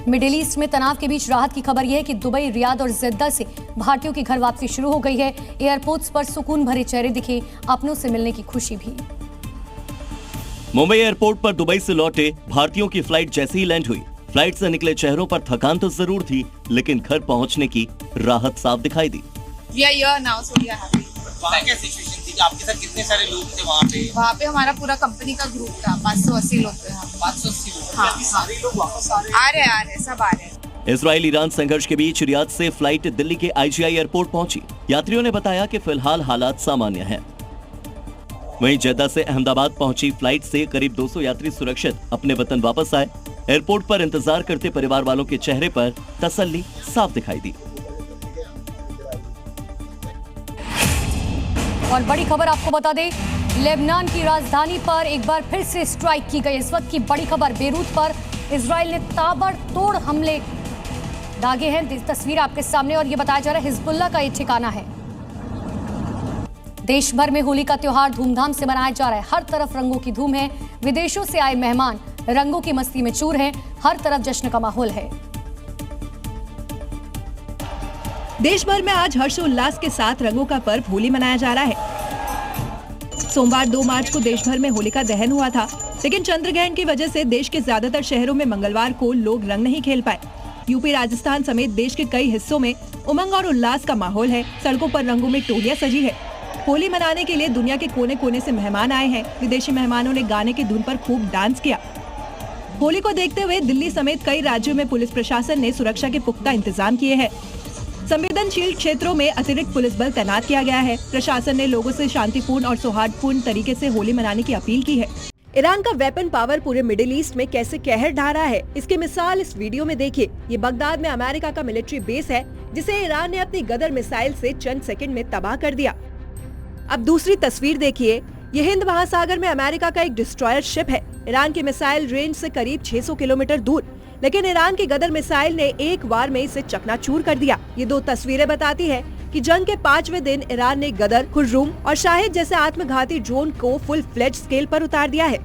Middle east में तनाव के बीच राहत की खबर यह है कि दुबई, रियाद और जिद्दा से भारतीयों की घर वापसी शुरू हो गई है। एयरपोर्ट्स पर सुकून भरे चेहरे दिखे, अपनों से मिलने की खुशी भी। मुंबई एयरपोर्ट पर दुबई से लौटे भारतीयों की फ्लाइट जैसे ही लैंड हुई, फ्लाइट से निकले चेहरों पर थकान तो जरूर थी, लेकिन घर पहुंचने की राहत साफ दिखाई दी। कैसी सिचुएशन थी? आपके साथ कितने सारे लोग थे वहाँ पे? वहाँ पे हमारा पूरा कंपनी का ग्रुप था, 580 लोग थे। 580 लोग? हाँ, सारे लोग वापस आ रहे, सब आ रहे। इजराइल ईरान संघर्ष के बीच रियाद से फ्लाइट दिल्ली के IGI एयरपोर्ट पहुंची। यात्रियों ने बताया कि फिलहाल हालात सामान्य हैं। वहीं जेद्दा से अहमदाबाद पहुंची फ्लाइट से करीब 200 यात्री सुरक्षित अपने वतन वापस आए। एयरपोर्ट पर इंतजार करते परिवार वालों के चेहरे पर तसल्ली साफ दिखाई दी। और बड़ी खबर आपको बता दें, लेबनान की राजधानी पर एक बार फिर से स्ट्राइक की गई। इस वक्त की बड़ी खबर, बेरूत पर इजराइल ने ताबड़तोड़ हमले दागे हैं। तस्वीर आपके सामने, और ये बताया जा रहा है हिजबुल्लाह का ये ठिकाना है। देश भर में होली का त्योहार धूमधाम से मनाया जा रहा है। हर तरफ रंगों की धूम है। विदेशों से आए मेहमान रंगों की मस्ती में चूर हैं। हर तरफ जश्न का माहौल है। देश भर में आज हर्षोल्लास के साथ रंगों का पर्व होली मनाया जा रहा है। सोमवार 2 मार्च को देश भर में होलिका दहन हुआ था, लेकिन चंद्रग्रहण की वजह से देश के ज्यादातर शहरों में मंगलवार को लोग रंग नहीं खेल पाए। यूपी, राजस्थान समेत देश के कई हिस्सों में उमंग और उल्लास का माहौल है। सड़कों पर रंगों में टोलियां सजी है। होली मनाने के लिए दुनिया के कोने कोने से मेहमान आए हैं। विदेशी मेहमानों ने गाने की धुन पर खूब डांस किया। होली को देखते हुए दिल्ली समेत कई राज्यों में पुलिस प्रशासन ने सुरक्षा के पुख्ता इंतजाम किए हैं। संवेदनशील क्षेत्रों में अतिरिक्त पुलिस बल तैनात किया गया है। प्रशासन ने लोगों से शांतिपूर्ण और सौहार्दपूर्ण तरीके से होली मनाने की अपील की है। ईरान का वेपन पावर पूरे मिडिल ईस्ट में कैसे कहर ढा रहा है, इसकी मिसाल इस वीडियो में देखिए। ये बगदाद में अमेरिका का मिलिट्री बेस है, जिसे ईरान ने अपनी गदर मिसाइल से चंद सेकंड में तबाह कर दिया। अब दूसरी तस्वीर देखिए। ये हिंद महासागर में अमेरिका का एक डिस्ट्रॉयर शिप है। ईरान की मिसाइल रेंज से करीब 600 किलोमीटर दूर, लेकिन ईरान की गदर मिसाइल ने एक बार में इसे चकनाचूर कर दिया। ये 2 तस्वीरें बताती है कि जंग के 5वें दिन ईरान ने गदर, खुर्रुम और शाहिद जैसे आत्मघाती ड्रोन को फुल फ्लेज स्केल पर उतार दिया है।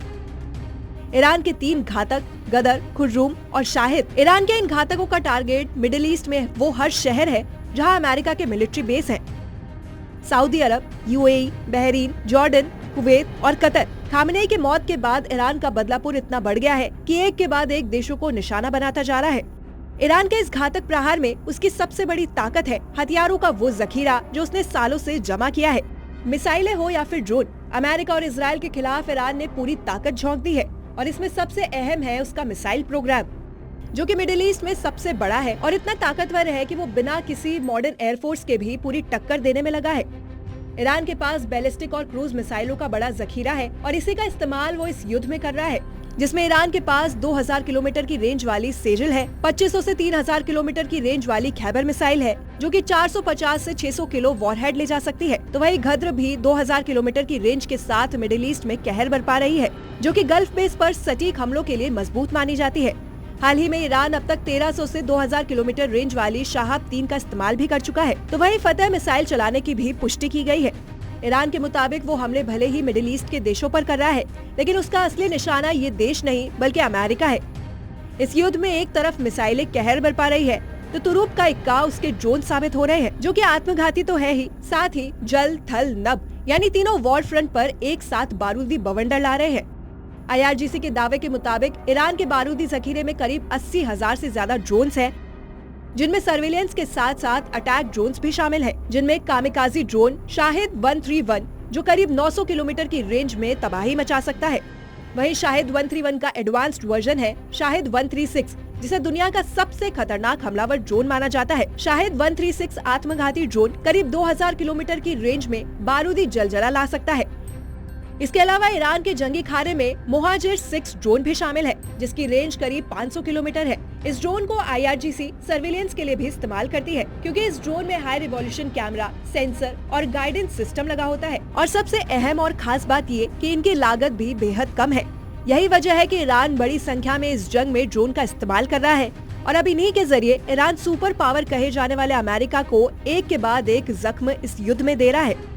ईरान के 3 घातक, गदर, खुर्रुम और शाहिद। ईरान के इन घातकों का टारगेट मिडिल ईस्ट में वो हर शहर है जहाँ अमेरिका के मिलिट्री बेस है। सऊदी अरब, UAE, बहरीन, जॉर्डन, कुवैत और कतर। खामनेई की मौत के बाद ईरान का बदलापुर इतना बढ़ गया है कि एक के बाद एक देशों को निशाना बनाता जा रहा है। ईरान के इस घातक प्रहार में उसकी सबसे बड़ी ताकत है हथियारों का वो जखीरा जो उसने सालों से जमा किया है। मिसाइलें हो या फिर ड्रोन, अमेरिका और इजराइल के खिलाफ ईरान ने पूरी ताकत झोंक दी है, और इसमें सबसे अहम है उसका मिसाइल प्रोग्राम, जो कि मिडिल ईस्ट में सबसे बड़ा है और इतना ताकतवर है कि वो बिना किसी मॉडर्न एयरफोर्स के भी पूरी टक्कर देने में लगा है। ईरान के पास बैलिस्टिक और क्रूज मिसाइलों का बड़ा जखीरा है, और इसी का इस्तेमाल वो इस युद्ध में कर रहा है, जिसमें ईरान के पास 2000 किलोमीटर की रेंज वाली सेजल है, 2500 से 3000 किलोमीटर की रेंज वाली खैबर मिसाइल है, जो कि 450 से 600 किलो वॉरहेड ले जा सकती है। तो वही गद्र भी 2000 किलोमीटर की रेंज के साथ मिडिल ईस्ट में कहर बरपा रही है, जो कि गल्फ बेस पर सटीक हमलों के लिए मजबूत मानी जाती है। हाल ही में ईरान अब तक 1300 से 2000 किलोमीटर रेंज वाली शाहाब 3 का इस्तेमाल भी कर चुका है। तो वहीं फतह मिसाइल चलाने की भी पुष्टि की गई है। ईरान के मुताबिक वो हमले भले ही मिडिल ईस्ट के देशों पर कर रहा है, लेकिन उसका असली निशाना ये देश नहीं बल्कि अमेरिका है। इस युद्ध में एक तरफ मिसाइलें कहर बरपा रही है, तो तुरुप का इक्का उसके ड्रोन साबित हो रहे हैं, जो कि आत्मघाती तो है ही, साथ ही जल, थल, नभ यानी तीनों वॉर फ्रंट पर एक साथ बारूदी बवंडर ला रहे हैं। IRGC के दावे के मुताबिक ईरान के बारूदी जखीरे में करीब 80,000 से ज्यादा ड्रोन्स हैं, जिनमें सर्विलेंस के साथ साथ अटैक ड्रोन्स भी शामिल हैं, जिनमें कामिकाजी ड्रोन शाहिद 131 जो करीब 900 किलोमीटर की रेंज में तबाही मचा सकता है। वहीं शाहिद 131 का एडवांस्ड वर्जन है शाहिद 136, जिसे दुनिया का सबसे खतरनाक हमलावर ड्रोन माना जाता है। शाहिद 136 आत्मघाती ड्रोन करीब 2000 किलोमीटर की रेंज में बारूदी जलजला ला सकता है। इसके अलावा ईरान के जंगी खारे में मोहाजिर 6 ड्रोन भी शामिल है, जिसकी रेंज करीब 500 किलोमीटर है। इस ड्रोन को IRGC सर्विलेंस के लिए भी इस्तेमाल करती है, क्योंकि इस ड्रोन में हाई रिवॉल्यूशन कैमरा, सेंसर और गाइडेंस सिस्टम लगा होता है। और सबसे अहम और खास बात ये कि इनकी लागत भी बेहद कम है। यही वजह है कि ईरान बड़ी संख्या में इस जंग में ड्रोन का इस्तेमाल कर रहा है, और अब इन्हीं के जरिए ईरान सुपर पावर कहे जाने वाले अमेरिका को एक के बाद एक जख्म इस युद्ध में दे रहा है।